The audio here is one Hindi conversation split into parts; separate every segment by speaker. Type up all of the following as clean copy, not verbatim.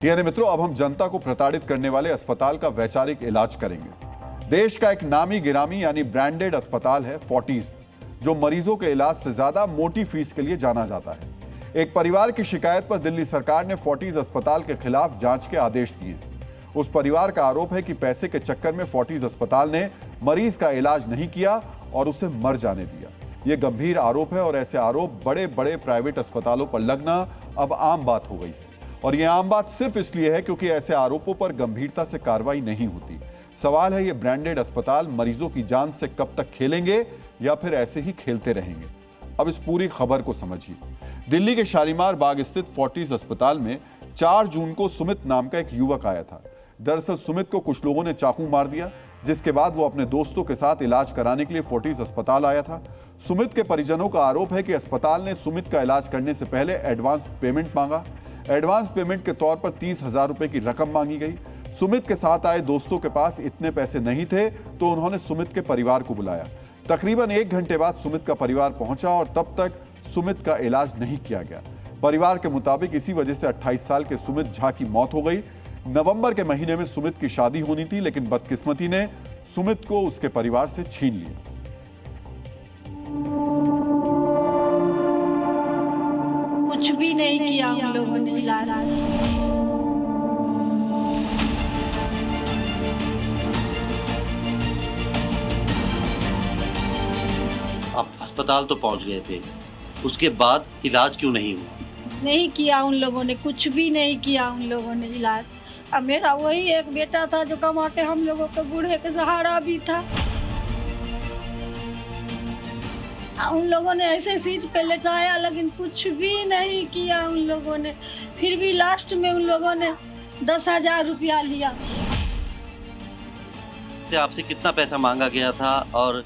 Speaker 1: यानी मित्रों, अब हम जनता को प्रताड़ित करने वाले अस्पताल का वैचारिक इलाज करेंगे। देश का एक नामी गिरामी यानी ब्रांडेड अस्पताल है फोर्टिस, जो मरीजों के इलाज से ज्यादा मोटी फीस के लिए जाना जाता है। एक परिवार की शिकायत पर दिल्ली सरकार ने फोर्टिस अस्पताल के खिलाफ जांच के आदेश दिए। उस परिवार का आरोप है कि पैसे के चक्कर में फोर्टिस अस्पताल ने मरीज का इलाज नहीं किया और उसे मर जाने दिया। यह गंभीर आरोप है और ऐसे आरोप बड़े बड़े प्राइवेट अस्पतालों पर लगना अब आम बात हो गई है। और यह आम बात सिर्फ इसलिए है क्योंकि ऐसे आरोपों पर गंभीरता से कार्रवाई नहीं होती। सवाल है, ये ब्रांडेड अस्पताल मरीजों की जान से कब तक खेलेंगे या फिर ऐसे ही खेलते रहेंगे। अब इस पूरी खबर को समझिए। दिल्ली के शालीमार बाग स्थित फोर्टिस अस्पताल में 4 जून को सुमित नाम का एक युवक आया था। दरअसल सुमित को कुछ लोगों ने चाकू मार दिया, जिसके बाद वो अपने दोस्तों के साथ इलाज कराने के लिए फोर्टिस अस्पताल आया था। सुमित के परिजनों का आरोप है कि अस्पताल ने सुमित का इलाज करने से पहले एडवांस पेमेंट मांगा। एडवांस पेमेंट के तौर पर 30,000 रुपए की रकम मांगी गई। सुमित के साथ आए दोस्तों के पास इतने पैसे नहीं थे, तो उन्होंने सुमित के परिवार को बुलाया। तकरीबन 1 घंटे बाद सुमित का परिवार पहुंचा और तब तक सुमित का इलाज नहीं किया गया। परिवार के मुताबिक इसी वजह से 28 साल के सुमित झा की मौत हो गई। नवंबर के महीने में सुमित की शादी होनी थी, लेकिन बदकिस्मती ने सुमित को उसके परिवार से छीन लिया।
Speaker 2: कुछ भी नहीं किया हम लोगों ने इलाज।
Speaker 3: आप अस्पताल तो पहुंच गए थे, उसके बाद इलाज क्यों नहीं हुआ?
Speaker 2: नहीं किया उन लोगों ने, कुछ भी नहीं किया उन लोगों ने इलाज। अब मेरा वही एक बेटा था जो कमा के हम लोगों के बूढ़े के सहारा भी था। उन लोगों ने ऐसे सीट पे लेटाया, लेकिन कुछ भी नहीं किया उन लोगों ने। फिर भी लास्ट में उन लोगों ने 10,000 रुपया लिया।
Speaker 3: आपसे कितना पैसा मांगा गया था और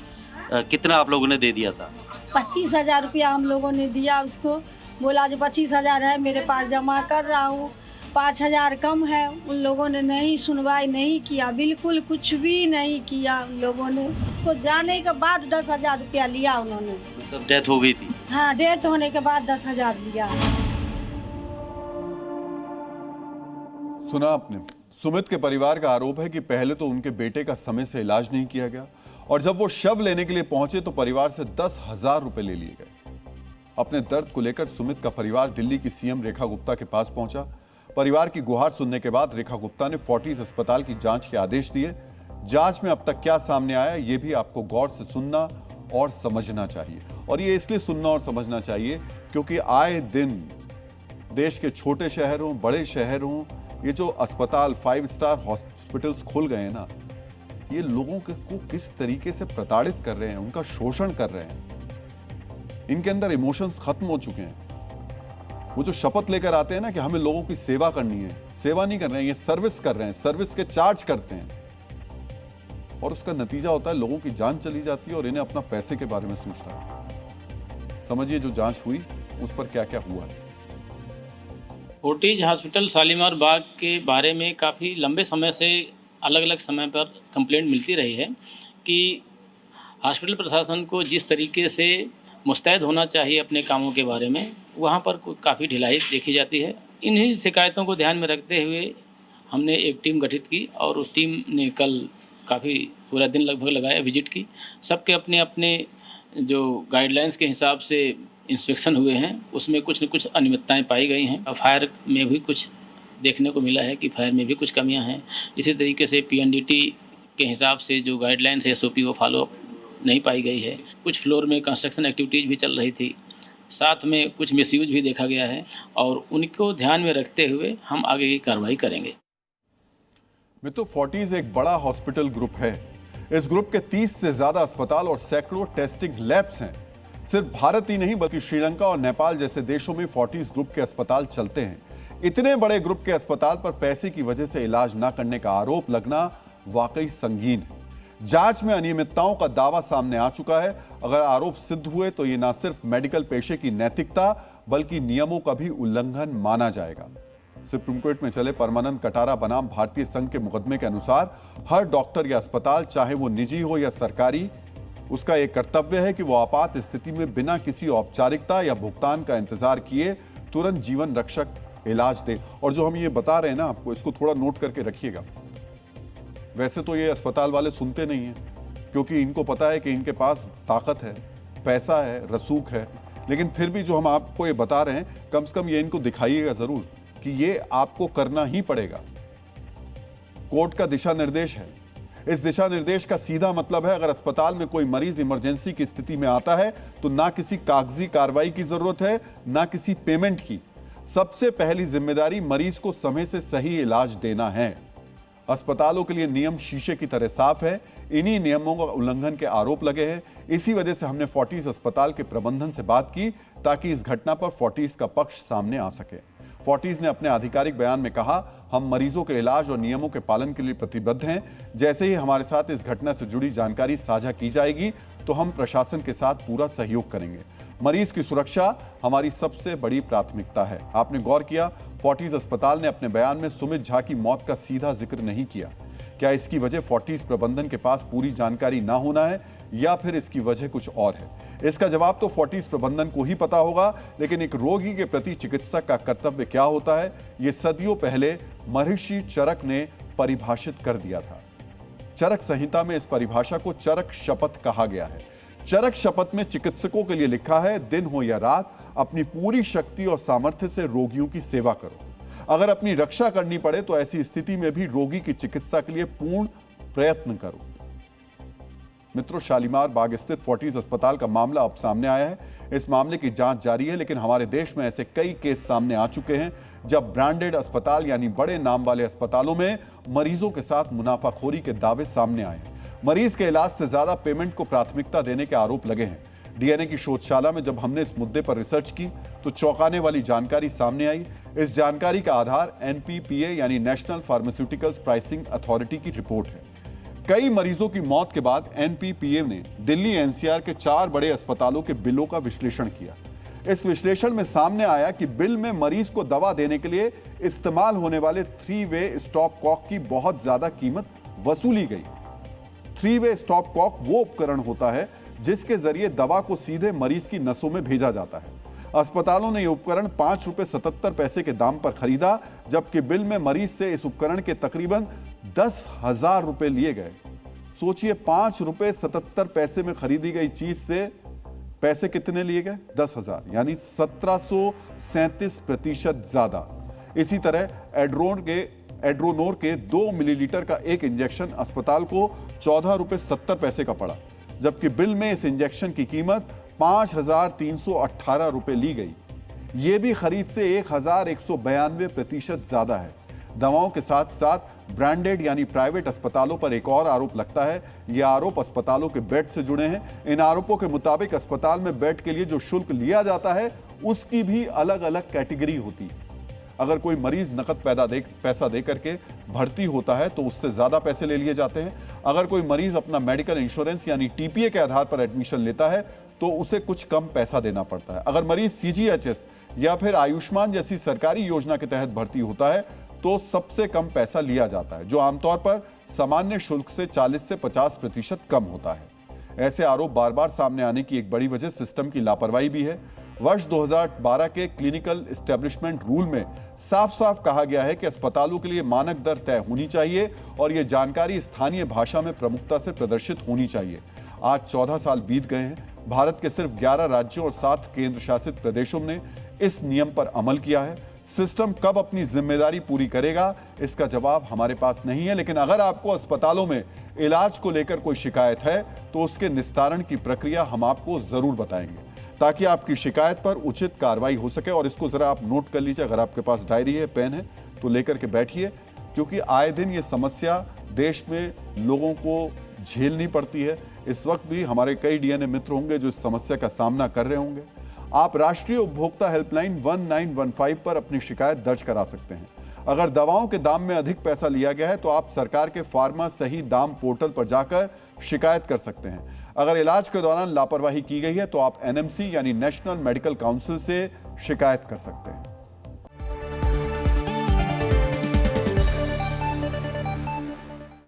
Speaker 3: कितना आप लोगों ने दे दिया था?
Speaker 2: 25,000 रुपया हम लोगों ने दिया उसको। बोला जो 25,000 है मेरे पास, जमा कर रहा हूँ, 5,000 कम है। उन लोगों ने नहीं सुनवाई नहीं किया, बिल्कुल कुछ भी नहीं किया उन लोगों ने। उसको जाने के बाद 10,000 रुपया लिया उन्होंने।
Speaker 3: मतलब डेथ हो गई थी?
Speaker 2: हाँ, डेथ होने के बाद 10,000 लिया।
Speaker 1: सुना आपने। सुमित के परिवार का आरोप है कि पहले तो उनके बेटे का समय से इलाज नहीं किया गया और जब वो शव लेने के लिए पहुंचे तो परिवार से 10,000 रुपए ले लिए गए। अपने दर्द को लेकर सुमित का परिवार दिल्ली की सीएम रेखा गुप्ता के पास पहुंचा। परिवार की गुहार सुनने के बाद रेखा गुप्ता ने फोर्टिस अस्पताल की जांच के आदेश दिए। जांच में अब तक क्या सामने आया, ये भी आपको गौर से सुनना और समझना चाहिए। और ये इसलिए सुनना और समझना चाहिए क्योंकि आए दिन देश के छोटे शहर हों, बड़े शहर हों, ये जो अस्पताल 5 स्टार हॉस्पिटल्स खुल गए हैं ना, ये लोगों को किस तरीके से प्रताड़ित कर रहे हैं, उनका शोषण कर रहे हैं। इनके अंदर इमोशंस खत्म हो चुके हैं। वो जो शपथ लेकर आते हैं ना कि हमें लोगों की सेवा करनी है, सेवा नहीं कर रहे हैं, ये सर्विस कर रहे हैं, सर्विस के चार्ज करते हैं और उसका नतीजा होता है लोगों की जान चली जाती है और इन्हें अपना पैसे के बारे में सोचना है। समझिए जो जांच हुई उस पर क्या क्या हुआ है।
Speaker 4: फोर्टिस हॉस्पिटल शालीमार बाग के बारे में काफ़ी लंबे समय से अलग अलग समय पर कंप्लेंट मिलती रही है कि हॉस्पिटल प्रशासन को जिस तरीके से मुस्तैद होना चाहिए अपने कामों के बारे में, वहाँ पर काफ़ी ढिलाई देखी जाती है। इन्हीं शिकायतों को ध्यान में रखते हुए हमने एक टीम गठित की और उस टीम ने कल काफ़ी पूरा दिन लगभग लगाया, विजिट की। सबके अपने अपने जो गाइडलाइंस के हिसाब से इंस्पेक्शन हुए हैं, उसमें कुछ न कुछ अनियमितताएँ पाई गई हैं। फायर में भी कुछ देखने को मिला है कि फायर में भी कुछ कमियां हैं। इसी तरीके से पीएनडीटी के हिसाब से जो गाइडलाइंस एसओपी वो फॉलो नहीं पाई गई है। कुछ फ्लोर में कंस्ट्रक्शन एक्टिविटीज़ भी चल रही थी, साथ में कुछ मिसयूज भी देखा गया है और उनको ध्यान में रखते हुए हम आगे की कार्रवाई करेंगे।
Speaker 1: मित्रों, फोर्टिस एक बड़ा हॉस्पिटल ग्रुप है। इस ग्रुप के 30 से ज्यादा अस्पताल और सैकड़ों टेस्टिंग लैब्स हैं। सिर्फ भारत ही नहीं बल्कि श्रीलंका और नेपाल जैसे देशों में फोर्टिस ग्रुप के अस्पताल चलते हैं। इतने बड़े ग्रुप के अस्पताल पर पैसे की वजह से इलाज न करने का आरोप लगना वाकई संगीन है। जांच में अनियमितताओं का दावा सामने आ चुका है। अगर आरोप सिद्ध हुए तो ये न सिर्फ मेडिकल पेशे की नैतिकता बल्कि नियमों का भी उल्लंघन माना जाएगा। सुप्रीम कोर्ट में चले परमानंद कटारा बनाम भारतीय संघ के मुकदमे के अनुसार हर डॉक्टर या अस्पताल, चाहे वो निजी हो या सरकारी, उसका एक कर्तव्य है कि वो आपात स्थिति में बिना किसी औपचारिकता या भुगतान का इंतजार किए तुरंत जीवन रक्षक इलाज दे। और जो हम ये बता रहे हैं ना आपको, इसको थोड़ा नोट करके रखिएगा। वैसे तो ये अस्पताल वाले सुनते नहीं हैं, क्योंकि इनको पता है कि इनके पास ताकत है, पैसा है, रसूख है, लेकिन फिर भी जो हम आपको ये बता रहे हैं, कम से कम ये इनको दिखाइएगा जरूर कि ये आपको करना ही पड़ेगा। कोर्ट का दिशा निर्देश है। इस दिशा निर्देश का सीधा मतलब है, अगर अस्पताल में कोई मरीज इमरजेंसी की स्थिति में आता है तो ना किसी कागजी कार्रवाई की जरूरत है, ना किसी पेमेंट की। सबसे पहली जिम्मेदारी मरीज को समय से सही इलाज देना है। अस्पतालों के लिए नियम शीशे की तरह साफ है। इन्हीं नियमों का उल्लंघन के आरोप लगे हैं। इसी वजह से हमने फोर्टिस अस्पताल के प्रबंधन से बात की, ताकि इस घटना पर फोर्टिस का पक्ष सामने आ सके। फोर्टिस ने अपने आधिकारिक बयान में कहा, हम मरीजों के इलाज और नियमों के पालन के लिए प्रतिबद्ध हैं। जैसे ही हमारे साथ इस घटना से जुड़ी जानकारी साझा की जाएगी तो हम प्रशासन के साथ पूरा सहयोग करेंगे। मरीज की सुरक्षा हमारी सबसे बड़ी प्राथमिकता है। आपने गौर किया, फोर्टिस अस्पताल ने अपने बयान में सुमित झा की मौत का सीधा जिक्र नहीं किया। क्या इसकी वजह फोर्टिस प्रबंधन के पास पूरी जानकारी ना होना है, या फिर इसकी वजह कुछ और है? इसका जवाब तो फोर्टिस प्रबंधन को ही पता होगा, लेकिन एक रोगी के प्रति चिकित्सक का कर्तव्य क्या होता है, ये सदियों पहले महर्षि चरक ने परिभाषित कर दिया था। चरक संहिता में इस परिभाषा को चरक शपथ कहा गया है। चरक शपथ में चिकित्सकों के लिए लिखा है, दिन हो या रात अपनी पूरी शक्ति और सामर्थ्य से रोगियों की सेवा करो। अगर अपनी रक्षा करनी पड़े तो ऐसी स्थिति में भी रोगी की चिकित्सा के लिए पूर्ण प्रयत्न करो। मित्रों, शालीमार बाग स्थित फोर्टिस अस्पताल का मामला अब सामने आया है। इस मामले की जांच जारी है, लेकिन हमारे देश में ऐसे कई केस सामने आ चुके हैं जब ब्रांडेड अस्पताल यानी बड़े नाम वाले अस्पतालों में मरीजों के साथ मुनाफाखोरी के दावे सामने आए हैं। मरीज के इलाज से ज्यादा पेमेंट को प्राथमिकता देने के आरोप लगे हैं। डीएनए की शोधशाला में जब हमने इस मुद्दे पर रिसर्च की तो चौंकाने वाली जानकारी सामने आई। इस जानकारी का आधार एनपीपीए यानी नेशनल फार्मास्यूटिकल्स प्राइसिंग अथॉरिटी की रिपोर्ट है। कई मरीजों की मौत के बाद एनपीपीए ने दिल्ली एनसीआर के 4 बड़े अस्पतालों के बिलों का विश्लेषण किया। इस विश्लेषण में सामने आया कि बिल में मरीज को दवा देने के लिए इस्तेमाल होने वाले 3-वे स्टॉप कॉक की बहुत ज्यादा कीमत वसूली गई। 3-वे स्टॉप कॉक वो उपकरण होता है जिसके जरिए दवा को सीधे मरीज की नसों में भेजा जाता है। अस्पतालों ने यह उपकरण ₹5.77 के दाम पर खरीदा, जबकि बिल में मरीज से इस उपकरण के तकरीबन 10,000 रुपए लिए गए। सोचिए, ₹5.77 में खरीदी गई चीज से पैसे कितने लिए गए? 10,000, यानी 1737% ज्यादा। इसी तरह एड्रोनोर के 2 मिलीलीटर का एक इंजेक्शन अस्पताल को ₹14.70 का पड़ा, जबकि बिल में इस इंजेक्शन की कीमत 5,318 रुपए ली गई। यह भी खरीद से 1,192% ज्यादा है। दवाओं के साथ साथ ब्रांडेड यानी प्राइवेट अस्पतालों पर एक और आरोप लगता है। यह आरोप अस्पतालों के बेड से जुड़े हैं। इन आरोपों के मुताबिक अस्पताल में बेड के लिए जो शुल्क लिया जाता है उसकी भी अलग अलग कैटेगरी होती है। अगर कोई मरीज नकद पैसा दे करके भर्ती होता है तो उससे ज्यादा पैसे ले लिए जाते हैं। अगर कोई मरीज अपना मेडिकल इंश्योरेंस यानी टीपीए के आधार पर एडमिशन लेता है तो उसे कुछ कम पैसा देना पड़ता है। अगर मरीज सीजीएचएस या फिर आयुष्मान जैसी सरकारी योजना के तहत भर्ती होता है तो सबसे कम पैसा लिया जाता है, जो आमतौर पर सामान्य शुल्क से 40 से 50% कम होता है। ऐसे आरोप बार बार सामने आने की एक बड़ी वजह सिस्टम की लापरवाही भी है। वर्ष 2012 के क्लिनिकल एस्टेब्लिशमेंट रूल में साफ साफ कहा गया है कि अस्पतालों के लिए मानक दर तय होनी चाहिए और यह जानकारी स्थानीय भाषा में प्रमुखता से प्रदर्शित होनी चाहिए। आज 14 साल बीत गए हैं। भारत के सिर्फ 11 राज्यों और 7 केंद्र शासित प्रदेशों ने इस नियम पर अमल किया है। सिस्टम कब अपनी जिम्मेदारी पूरी करेगा, इसका जवाब हमारे पास नहीं है। लेकिन अगर आपको अस्पतालों में इलाज को लेकर कोई शिकायत है तो उसके निस्तारण की प्रक्रिया हम आपको जरूर बताएंगे, ताकि आपकी शिकायत पर उचित कार्रवाई हो सके। और इसको जरा आप नोट कर लीजिए, अगर आपके पास डायरी है, पेन है तो लेकर के बैठिए, क्योंकि आए दिन ये समस्या देश में लोगों को झेलनी पड़ती है। इस वक्त भी हमारे कई डीएनए मित्र होंगे जो इस समस्या का सामना कर रहे होंगे। आप राष्ट्रीय उपभोक्ता हेल्पलाइन 1915 पर अपनी शिकायत दर्ज करा सकते हैं। अगर दवाओं के दाम में अधिक पैसा लिया गया है तो आप सरकार के फार्मा सही दाम पोर्टल पर जाकर शिकायत कर सकते हैं। अगर इलाज के दौरान लापरवाही की गई है तो आप एनएमसी यानी नेशनल मेडिकल काउंसिल से शिकायत कर सकते हैं।